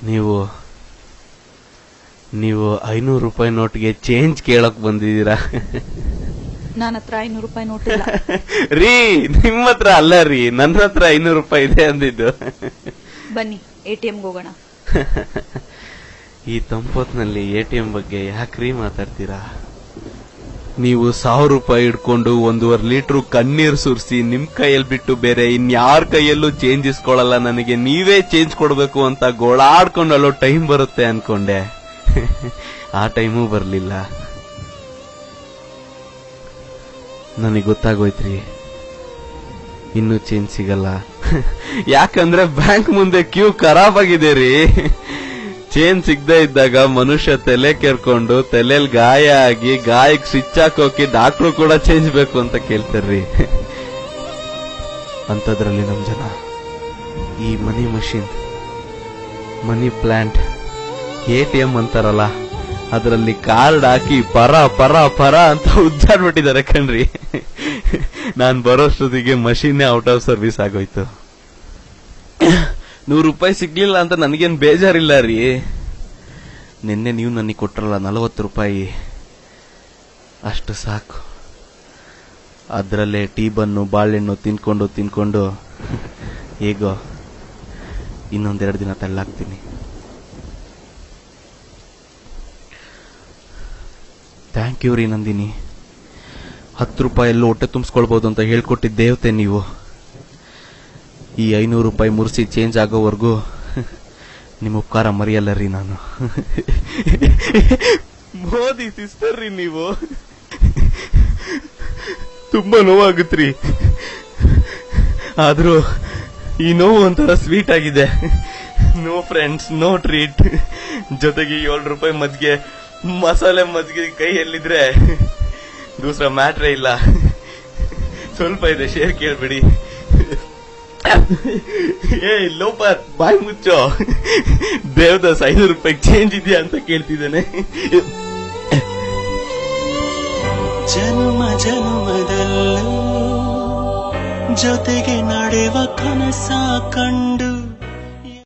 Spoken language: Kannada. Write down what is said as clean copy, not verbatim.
ನೀವು 500 ರೂಪಾಯಿ ನೋಟ್ಗೆ ಚೇಂಜ್ ಕೇಳಕ್ ಬಂದಿದ್ದೀರಾ? ನನ್ನ ಹತ್ರ 500 ರೂಪಾಯಿ ನೋಟ್ ಇಲ್ಲ ರೀ. ನಿಮ್ಮ ಹತ್ರ ಅಲ್ಲ ರೀ, ನನ್ನ ಹತ್ರ 500 ರೂಪಾಯಿ ಇದೆ ಅಂದಿದ್ದು. ಬನ್ನಿ ATMಗೆ ಹೋಗೋಣ. ಈ ತಂಪೊತ್ನಲ್ಲಿ ATM ಬಗ್ಗೆ ಯಾಕ್ರಿ ಮಾತಾಡ್ತೀರಾ? ನೀವು 1000 ರೂಪಾಯಿ ಇಟ್ಕೊಂಡು 1.5 ಲೀಟರ್ ಕಣ್ಣೀರ್ ಸುರಿಸಿ ನಿಮ್ ಕೈಯಲ್ಲಿ ಬಿಟ್ಟು ಬೇರೆ ಇನ್ಯಾರ ಕೈಯಲ್ಲೂ ಚೇಂಜ್ ಇಸ್ಕೊಳ್ಳಲ್ಲ, ನನಗೆ ನೀವೇ ಚೇಂಜ್ ಕೊಡ್ಬೇಕು ಅಂತ ಗೋಳಾಡ್ಕೊಂಡು ಅಲ್ಲೋ ಟೈಮ್ ಬರುತ್ತೆ ಅನ್ಕೊಂಡೆ. ಆ ಟೈಮೂ ಬರ್ಲಿಲ್ಲ. ನನಗೆ ಗೊತ್ತಾಗೋಯ್ತ್ರಿ, ಇನ್ನೂ ಚೇಂಜ್ ಸಿಗಲ್ಲ. ಯಾಕಂದ್ರೆ ಬ್ಯಾಂಕ್ ಮುಂದೆ ಕ್ಯೂ ಖರಾಬ್ ಆಗಿದೆ ರೀ. ಚೇಂಜ್ ಸಿಗದೆ ಇದ್ದಾಗ ಮನುಷ್ಯ ತಲೆ ಕೆರ್ಕೊಂಡು ತಲೆಯಲ್ಲಿ ಗಾಯ ಆಗಿ ಗಾಯಕ್ಕೆ ಸ್ವಿಚ್ ಹಾಕೋಕೆ ಡಾಕ್ಟ್ರು ಕೂಡ ಚೇಂಜ್ ಬೇಕು ಅಂತ ಕೇಳ್ತಾರ್ರಿ. ಅಂತದ್ರಲ್ಲಿ ನಮ್ ಜನ ಈ ಮನಿ ಮಷಿನ್, ಮನಿ ಪ್ಲಾಂಟ್, ATM ಅಂತಾರಲ್ಲ, ಅದರಲ್ಲಿ ಕಾರ್ಡ್ ಹಾಕಿ ಪರ ಪರ ಪರ ಅಂತ ಉಜ್ಜಾಡ್ಬಿಟ್ಟಿದ್ದಾರೆ ಕಣ್ರಿ. ನಾನ್ ಬರೋಷ್ಟೊತ್ತಿಗೆ ಮಷೀನೇ ಔಟ್ ಆಫ್ ಸರ್ವಿಸ್ ಆಗೋಯ್ತು. 100 ರೂಪಾಯಿ ಸಿಗ್ಲಿಲ್ಲ ಅಂತ ನನಗೇನ್ ಬೇಜಾರಿಲ್ಲ ರೀ. ನಿನ್ನೆ ನೀವು ನನಗೆ ಕೊಟ್ರಲ್ಲ 40 ರೂಪಾಯಿ, ಅಷ್ಟು ಸಾಕು. ಅದರಲ್ಲೇ ಟೀ ಬನ್ನು ಬಾಳೆಹಣ್ಣು ತಿನ್ಕೊಂಡು ಹೇಗೋ ಇನ್ನೊಂದೆರಡು ದಿನ ತಳ್ಳಾಕ್ತೀನಿ. ಥ್ಯಾಂಕ್ ಯು ರೀ ನಂದಿನಿ. 10 ರೂಪಾಯಲ್ಲೂ ಹೊಟ್ಟೆ ತುಂಬಿಸ್ಕೊಳ್ಬಹುದು ಅಂತ ಹೇಳ್ಕೊಟ್ಟಿದ್ದ ದೇವತೆ ನೀವು. ಈ 500 ರೂಪಾಯಿ ಮುರ್ಸಿ ಚೇಂಜ್ ಆಗೋವರೆಗೂ ನಿಮ್ಮ ಉಪಕಾರ ಮರೆಯಲ್ಲ ರೀ ನಾನು. ಮೋದಿ ಸಿಸ್ಟರ್ ರೀ ನೀವು. ತುಂಬಾ ನೋವಾಗುತ್ತ್ರಿ, ಆದ್ರೂ ಈ ನೋವು ಒಂಥರ ಸ್ವೀಟ್ ಆಗಿದೆ. No friends, no treat. ಜೊತೆಗೆ 7 ರೂಪಾಯಿ ಮಜ್ಜಿಗೆ, ಮಸಾಲೆ ಮಜ್ಜಿಗೆ ಕೈಯಲ್ಲಿದ್ರೆ ದೂಸರ ಮ್ಯಾಟ್ರೇ ಇಲ್ಲ. ಸ್ವಲ್ಪ ಇದೆ, ಶೇರ್ ಕೇಳ್ಬಿಡಿ. ಏ ಲೋಪರ್, ಬಾಯಿ ಮುಚ್ಚೋ. ದೇವದಾಸ್ 500 ರೂಪಾಯಿ ಚೇಂಜ್ ಇದೆಯಾ ಅಂತ ಕೇಳ್ತಿದ್ದೇನೆ. ಜನ್ಮ ಜನ್ಮದಲ್ಲೂ ಜೊತೆಗೆ ನಡೆವ ಕನಸ ಕಂಡು